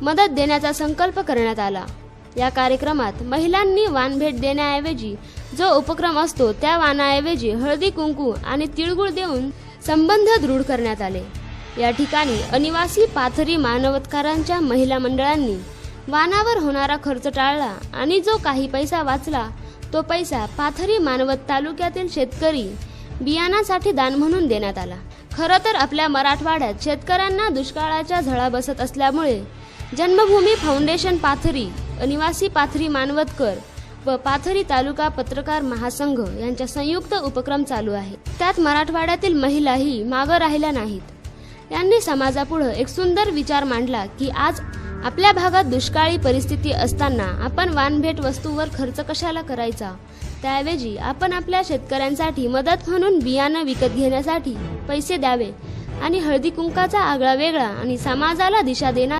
मदत देण्याचा संकल्प करण्यात आला। या कार्यक्रमात महिलांनी वाण भेट देण्याऐवजी जो उपक्रम असतो त्या वाणाऐवजी हळदी कुंकू आणि तिळगुळ देऊन संबंध दृढ करण्यात आले। या ठिकाणी अनिवासी पाथरी मानवतकारांच्या महिला मंडळांनी वाणावर होणारा खर्च टाळला आणि जो काही पैसा वाचला तो पैसा पाथरी मानवत तालुक्यातील शेतकरी बियाणासाठी दान म्हणून देण्यात आला। खरं तर आपल्या मराठवाड्यात शेतकऱ्यांना दुष्काळाच्या झळा बसत असल्यामुळे जन्मभूमी फाउंडेशन पाथरी, अनिवासी पाथरी मानवतकर व पाथरी तालुका पत्रकार महासंघ यांच्या संयुक्त उपक्रम चालू आहे। त्यात मराठवाड्यातील महिलाही मागं राहिल्या नाहीत। यांनी समाजापुढे एक सुंदर विचार मांडला की आज आपल्या भागात दुष्काळी परिस्थिती असताना आपण वाणभेट वस्तूवर खर्च कशाला करायचा, त्याऐवजी आपण आपल्या शेतकऱ्यांसाठी मदत म्हणून बियाणं विकत घेण्यासाठी पैसे द्यावे आणि हळदी कुंकाचा आगळा वेगळा आणि समाजाला दिशा देणार